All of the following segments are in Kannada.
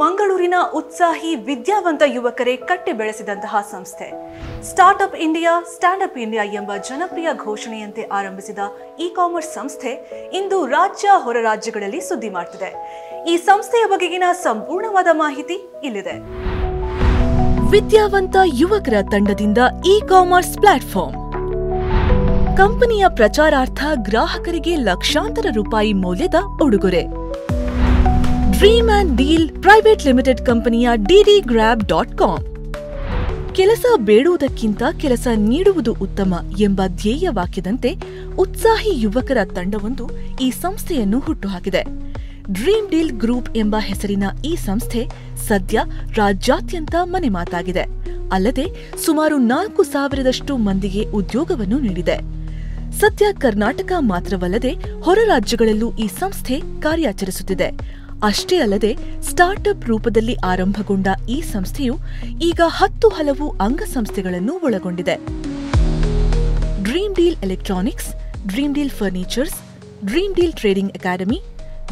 ಮಂಗಳೂರಿನ ಉತ್ಸಾಹಿ ವಿದ್ಯಾವಂತ ಯುವಕರೇ ಕಟ್ಟಿ ಬೆಳೆಸಿದಂತಹ ಸಂಸ್ಥೆ ಸ್ಟಾರ್ಟ್ಅಪ್ ಇಂಡಿಯಾ ಸ್ಟ್ಯಾಂಡಪ್ ಇಂಡಿಯಾ ಎಂಬ ಜನಪ್ರಿಯ ಘೋಷಣೆಯಂತೆ ಆರಂಭಿಸಿದ ಇ-ಕಾಮರ್ಸ್ ಸಂಸ್ಥೆ ಇಂದು ರಾಜ್ಯ ಹೊರ ರಾಜ್ಯಗಳಲ್ಲಿ ಸುದ್ದಿ ಮಾಡ್ತಿದೆ. ಈ ಸಂಸ್ಥೆಯ ಬಗೆಗಿನ ಸಂಪೂರ್ಣವಾದ ಮಾಹಿತಿ ಇಲ್ಲಿದೆ. ವಿದ್ಯಾವಂತ ಯುವಕರ ತಂಡದಿಂದ ಇ-ಕಾಮರ್ಸ್ ಪ್ಲಾಟ್ಫಾರ್ಮ್. ಕಂಪನಿಯ ಪ್ರಚಾರಾರ್ಥ ಗ್ರಾಹಕರಿಗೆ ಲಕ್ಷಾಂತರ ರೂಪಾಯಿ ಮೌಲ್ಯದ ಉಡುಗೊರೆ. Dream and deal private limited ಕಂಪನಿಯ ddgrab.com. ಕೆಲಸ ಬೇಡುವುದಕ್ಕಿಂತ ಕೆಲಸ ನೀಡುವುದು ಉತ್ತಮ ಎಂಬ ಧ್ಯೇಯ ವಾಕ್ಯದಂತೆ ಉತ್ಸಾಹಿ ಯುವಕರ ತಂಡವೊಂದು ಈ ಸಂಸ್ಥೆಯನ್ನು ಹುಟ್ಟುಹಾಕಿದೆ. ಡ್ರೀಮ್ ಡೀಲ್ ಗ್ರೂಪ್ ಎಂಬ ಹೆಸರಿನ ಈ ಸಂಸ್ಥೆ ಸದ್ಯ ರಾಜ್ಯಾದ್ಯಂತ ಮನೆ ಮಾತಾಗಿದೆ. ಅಲ್ಲದೆ ಸುಮಾರು 4,000ರಷ್ಟು ಮಂದಿಗೆ ಉದ್ಯೋಗವನ್ನು ನೀಡಿದೆ. ಸದ್ಯ ಕರ್ನಾಟಕ ಮಾತ್ರವಲ್ಲದೆ ಹೊರ ರಾಜ್ಯಗಳಲ್ಲೂ ಈ ಸಂಸ್ಥೆ ಕಾರ್ಯಾಚರಿಸುತ್ತಿದೆ. ಅಷ್ಟೇ ಅಲ್ಲದೆ ಸ್ಟಾರ್ಟ್ಅಪ್ ರೂಪದಲ್ಲಿ ಆರಂಭಗೊಂಡ ಈ ಸಂಸ್ಥೆಯು ಈಗ 10 ಹಲವು ಅಂಗಸಂಸ್ಥೆಗಳನ್ನು ಒಳಗೊಂಡಿದೆ. Dream deal electronics, dream deal furnitures, dream deal trading academy,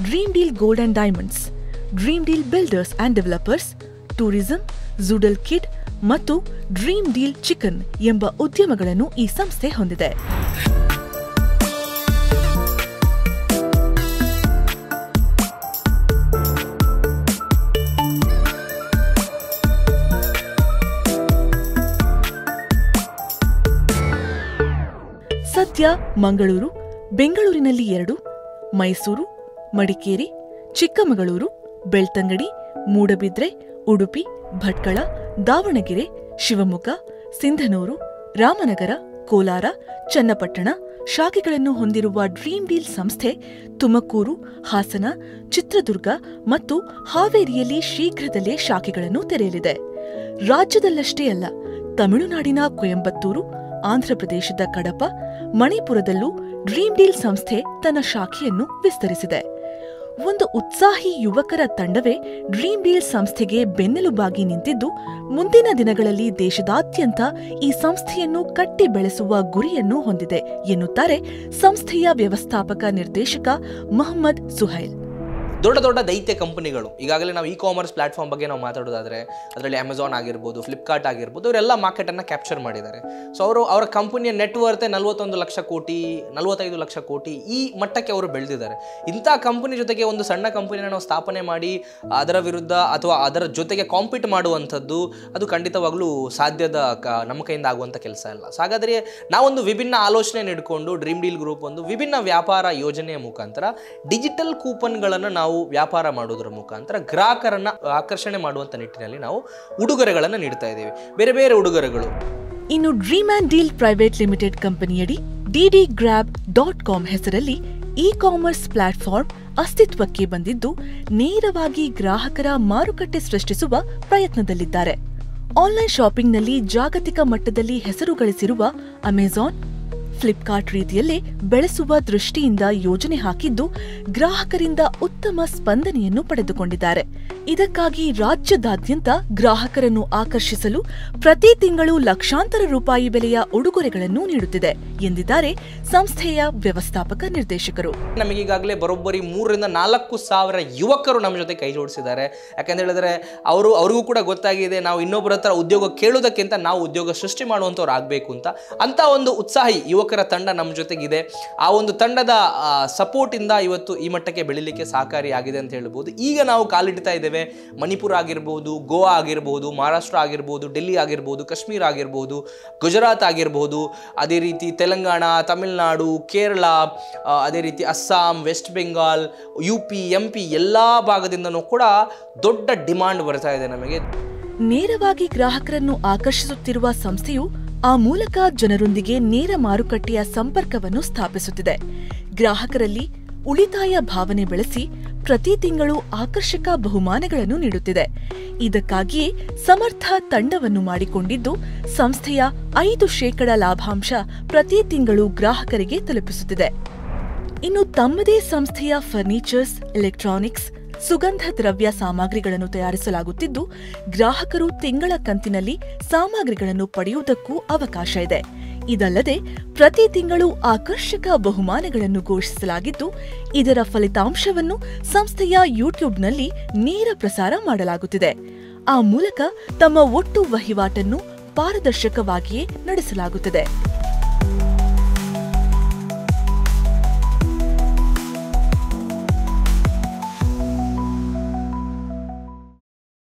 dream deal gold and diamonds, dream deal builders and developers, tourism, ಝೂಡಲ್ ಕಿಡ್ ಮತ್ತು ಡ್ರೀಮ್ ಡೀಲ್ ಚಿಕನ್ ಎಂಬ ಉದ್ಯಮಗಳನ್ನು ಈ ಸಂಸ್ಥೆ ಹೊಂದಿದೆ. ಸದ್ಯ ಮಂಗಳೂರು, ಬೆಂಗಳೂರಿನಲ್ಲಿ 2, ಮೈಸೂರು, ಮಡಿಕೇರಿ, ಚಿಕ್ಕಮಗಳೂರು, ಬೆಳ್ತಂಗಡಿ, ಮೂಡಬಿದ್ರೆ, ಉಡುಪಿ, ಭಟ್ಕಳ, ದಾವಣಗೆರೆ, ಶಿವಮೊಗ್ಗ, ಸಿಂಧನೂರು, ರಾಮನಗರ, ಕೋಲಾರ, ಚನ್ನಪಟ್ಟಣ ಶಾಖೆಗಳನ್ನು ಹೊಂದಿರುವ ಡ್ರೀಮ್ ಡೀಲ್ ಸಂಸ್ಥೆ ತುಮಕೂರು, ಹಾಸನ, ಚಿತ್ರದುರ್ಗ ಮತ್ತು ಹಾವೇರಿಯಲ್ಲಿ ಶೀಘ್ರದಲ್ಲೇ ಶಾಖೆಗಳನ್ನು ತೆರೆಯಲಿದೆ. ರಾಜ್ಯದಲ್ಲಷ್ಟೇ ಅಲ್ಲ, ತಮಿಳುನಾಡಿನ ಕೊಯಂಬತ್ತೂರು, ಆಂಧ್ರಪ್ರದೇಶದ ಕಡಪ, ಮಣಿಪುರದಲ್ಲೂ ಡ್ರೀಮ್ ಡೀಲ್ ಸಂಸ್ಥೆ ತನ್ನ ಶಾಖೆಯನ್ನು ವಿಸ್ತರಿಸಿದೆ. ಒಂದು ಉತ್ಸಾಹಿ ಯುವಕರ ತಂಡವೇ ಡ್ರೀಮ್ ಡೀಲ್ ಸಂಸ್ಥೆಗೆ ಬೆನ್ನೆಲುಬಾಗಿ ನಿಂತಿದ್ದು, ಮುಂದಿನ ದಿನಗಳಲ್ಲಿ ದೇಶದಾದ್ಯಂತ ಈ ಸಂಸ್ಥೆಯನ್ನು ಕಟ್ಟಿ ಬೆಳೆಸುವ ಗುರಿಯನ್ನು ಹೊಂದಿದೆ ಎನ್ನುತ್ತಾರೆ ಸಂಸ್ಥೆಯ ವ್ಯವಸ್ಥಾಪಕ ನಿರ್ದೇಶಕ ಮೊಹಮ್ಮದ್ ಸುಹೈಲ್. ದೊಡ್ಡ ದೊಡ್ಡ ದೈತ್ಯ ಕಂಪನಿಗಳು, ಈಗಾಗಲೇ ನಾವು ಇ-ಕಾಮರ್ಸ್ ಪ್ಲಾಟ್ಫಾರ್ಮ್ ಬಗ್ಗೆ ನಾವು ಮಾತಾಡೋದಾದರೆ ಅದರಲ್ಲಿ ಅಮೆಝಾನ್ ಆಗಿರ್ಬೋದು, ಫ್ಲಿಪ್ಕಾರ್ಟ್ ಆಗಿರ್ಬೋದು, ಇವರೆಲ್ಲ ಮಾರ್ಕೆಟನ್ನು ಕ್ಯಾಪ್ಚರ್ ಮಾಡಿದ್ದಾರೆ. ಸೊ ಅವರ ಕಂಪನಿಯ ನೆಟ್ವರ್ತೆ 41 ಲಕ್ಷ ಕೋಟಿ, 45 ಲಕ್ಷ ಕೋಟಿ, ಈ ಮಟ್ಟಕ್ಕೆ ಅವರು ಬೆಳೆದಿದ್ದಾರೆ. ಇಂಥ ಕಂಪನಿ ಜೊತೆಗೆ ಒಂದು ಸಣ್ಣ ಕಂಪನಿನ ನಾವು ಸ್ಥಾಪನೆ ಮಾಡಿ ಅದರ ವಿರುದ್ಧ ಅಥವಾ ಅದರ ಜೊತೆಗೆ ಕಾಂಪೀಟ್ ಮಾಡುವಂಥದ್ದು ಅದು ಖಂಡಿತವಾಗ್ಲೂ ಸಾಧ್ಯದ ನಮ್ಮ ಕೈಯಿಂದ ಆಗುವಂಥ ಕೆಲಸ ಅಲ್ಲ. ಸೊ ಹಾಗಾದರೆ ನಾವೊಂದು ವಿಭಿನ್ನ ಆಲೋಚನೆ ಇಟ್ಕೊಂಡು ಡ್ರೀಮ್ ಡೀಲ್ ಗ್ರೂಪ್ ಒಂದು ವಿಭಿನ್ನ ವ್ಯಾಪಾರ ಯೋಜನೆಯ ಮುಖಾಂತರ ಡಿಜಿಟಲ್ ಕೂಪನ್ಗಳನ್ನು ನಾವು ವ್ಯಾಪಾರ ಮಾಡೋದ್ರ ಮುಖಾಂತರ ಗ್ರಾಹಕರನ್ನ ಆಕರ್ಷಣೆ ಮಾಡುವಂತ ನಿಟ್ಟಿನಲ್ಲಿ ನಾವು ಉಡುಗೊರೆಗಳನ್ನು ನೀಡ್ತಾ ಇದ್ದೇವೆ, ಬೇರೆ ಬೇರೆ ಉಡುಗೊರೆಗಳು. ಇನ್ನು dream and deal private limited ಕಂಪನಿಯಡಿ ddgrab.com ಹೆಸರಲ್ಲಿ ಇ-ಕಾಮರ್ಸ್ ಪ್ಲಾಟ್ಫಾರ್ಮ್ ಅಸ್ತಿತ್ವಕ್ಕೆ ಬಂದಿದ್ದು, ನೇರವಾಗಿ ಗ್ರಾಹಕರ ಮಾರುಕಟ್ಟೆ ಸೃಷ್ಟಿಸುವ ಪ್ರಯತ್ನದಲ್ಲಿದ್ದಾರೆ. ಆನ್ಲೈನ್ ಶಾಪಿಂಗ್ನಲ್ಲಿ ಜಾಗತಿಕ ಮಟ್ಟದಲ್ಲಿ ಹೆಸರು ಗಳಿಸಿರುವ ಅಮೆಝಾನ್, ಫ್ಲಿಪ್ಕಾರ್ಟ್ ರೀತಿಯಲ್ಲೇ ಬೆಳೆಸುವ ದೃಷ್ಟಿಯಿಂದ ಯೋಜನೆ ಹಾಕಿದ್ದು, ಗ್ರಾಹಕರಿಂದ ಉತ್ತಮ ಸ್ಪಂದನೆಯನ್ನು ಪಡೆದುಕೊಂಡಿದ್ದಾರೆ. ಇದಕ್ಕಾಗಿ ರಾಜ್ಯದಾದ್ಯಂತ ಗ್ರಾಹಕರನ್ನು ಆಕರ್ಷಿಸಲು ಪ್ರತಿ ತಿಂಗಳು ಲಕ್ಷಾಂತರ ರೂಪಾಯಿ ಬೆಲೆಯ ಉಡುಗೊರೆಗಳನ್ನು ನೀಡುತ್ತಿದೆ ಎಂದಿದ್ದಾರೆ ಸಂಸ್ಥೆಯ ವ್ಯವಸ್ಥಾಪಕ ನಿರ್ದೇಶಕರು. ನಮಗೀಗಾಗಲೇ ಬರೋಬ್ಬರಿ 3,000 ರಿಂದ 4,000 ಯುವಕರು ನಮ್ಮ ಜೊತೆ ಕೈ ಜೋಡಿಸಿದ್ದಾರೆ. ಯಾಕಂತ ಹೇಳಿದ್ರೆ ಅವ್ರಿಗೂ ಕೂಡ ಗೊತ್ತಾಗಿದೆ, ನಾವು ಇನ್ನೊಬ್ಬರ ಹತ್ರ ಉದ್ಯೋಗ ಕೇಳೋದಕ್ಕಿಂತ ನಾವು ಉದ್ಯೋಗ ಸೃಷ್ಟಿ ಮಾಡುವಂಥವ್ರು ಆಗಬೇಕು ಅಂತ ಒಂದು ಉತ್ಸಾಹಿ ಯುವಕರ ತಂಡ ನಮ್ಮ ಜೊತೆಗಿದೆ. ಆ ಒಂದು ತಂಡದ ಸಪೋರ್ಟ್ ಇಂದ ಇವತ್ತು ಈ ಮಟ್ಟಕ್ಕೆ ಬೆಳಿಲಿಕ್ಕೆ ಸಹಕಾರಿಯಾಗಿದೆ ಅಂತ ಹೇಳ್ಬೋದು. ಈಗ ನಾವು ಕಾಲಿಡ್ತಾ ಇದ್ದೇವೆ. ಮಣಿಪುರ ಆಗಿರ್ಬೋದು, ಗೋವಾ ಆಗಿರ್ಬೋದು, ಮಹಾರಾಷ್ಟ್ರ ಆಗಿರ್ಬೋದು, ಡೆಲ್ಲಿ ಆಗಿರ್ಬೋದು, ಕಾಶ್ಮೀರ ಆಗಿರ್ಬೋದು, ಗುಜರಾತ್ ಆಗಿರ್ಬೋದು, ಅದೇ ರೀತಿ ತೆಲಂಗಾಣ, ತಮಿಳುನಾಡು, ಕೇರಳ, ಅದೇ ರೀತಿ ಅಸ್ಸಾಂ, ವೆಸ್ಟ್ ಬೆಂಗಾಲ್, UP, MP ಎಲ್ಲ ಭಾಗದಿಂದನೂ ಕೂಡ ದೊಡ್ಡ ಡಿಮಾಂಡ್ ಬರ್ತಾ ಇದೆ ನಮಗೆ. ನೇರವಾಗಿ ಗ್ರಾಹಕರನ್ನು ಆಕರ್ಷಿಸುತ್ತಿರುವ ಸಂಸ್ಥೆಯು ಆ ಮೂಲಕ ಜನರೊಂದಿಗೆ ನೇರ ಮಾರುಕಟ್ಟೆಯ ಸಂಪರ್ಕವನ್ನು ಸ್ಥಾಪಿಸುತ್ತಿದೆ. ಗ್ರಾಹಕರಲ್ಲಿ ಉಳಿತಾಯ ಭಾವನೆ ಬೆಳೆಸಿ ಪ್ರತಿ ತಿಂಗಳು ಆಕರ್ಷಕ ಬಹುಮಾನಗಳನ್ನು ನೀಡುತ್ತಿದೆ. ಇದಕ್ಕಾಗಿಯೇ ಸಮರ್ಥ ತಂಡವನ್ನು ಮಾಡಿಕೊಂಡಿದ್ದು, ಸಂಸ್ಥೆಯ 5% ಲಾಭಾಂಶ ಪ್ರತಿ ತಿಂಗಳು ಗ್ರಾಹಕರಿಗೆ ತಲುಪಿಸುತ್ತಿದೆ. ಇನ್ನು ತಮ್ಮದೇ ಸಂಸ್ಥೆಯ ಫರ್ನಿಚರ್ಸ್, ಎಲೆಕ್ಟ್ರಾನಿಕ್ಸ್, ಸುಗಂಧ ದ್ರವ್ಯ ಸಾಮಗ್ರಿಗಳನ್ನು ತಯಾರಿಸಲಾಗುತ್ತಿದ್ದು, ಗ್ರಾಹಕರು ತಿಂಗಳ ಕಂತಿನಲ್ಲಿ ಸಾಮಗ್ರಿಗಳನ್ನು ಪಡೆಯುವುದಕ್ಕೂ ಅವಕಾಶ ಇದೆ. ಇದಲ್ಲದೆ ಪ್ರತಿ ತಿಂಗಳು ಆಕರ್ಷಕ ಬಹುಮಾನಗಳನ್ನು ಘೋಷಿಸಲಾಗಿದ್ದು, ಇದರ ಫಲಿತಾಂಶವನ್ನು ಸಂಸ್ಥೆಯ ಯೂಟ್ಯೂಬ್ನಲ್ಲಿ ನೇರ ಪ್ರಸಾರ ಮಾಡಲಾಗುತ್ತಿದೆ. ಆ ಮೂಲಕ ತಮ್ಮ ಒಟ್ಟು ವಹಿವಾಟನ್ನು ಪಾರದರ್ಶಕವಾಗಿಯೇ ನಡೆಸಲಾಗುತ್ತದೆ.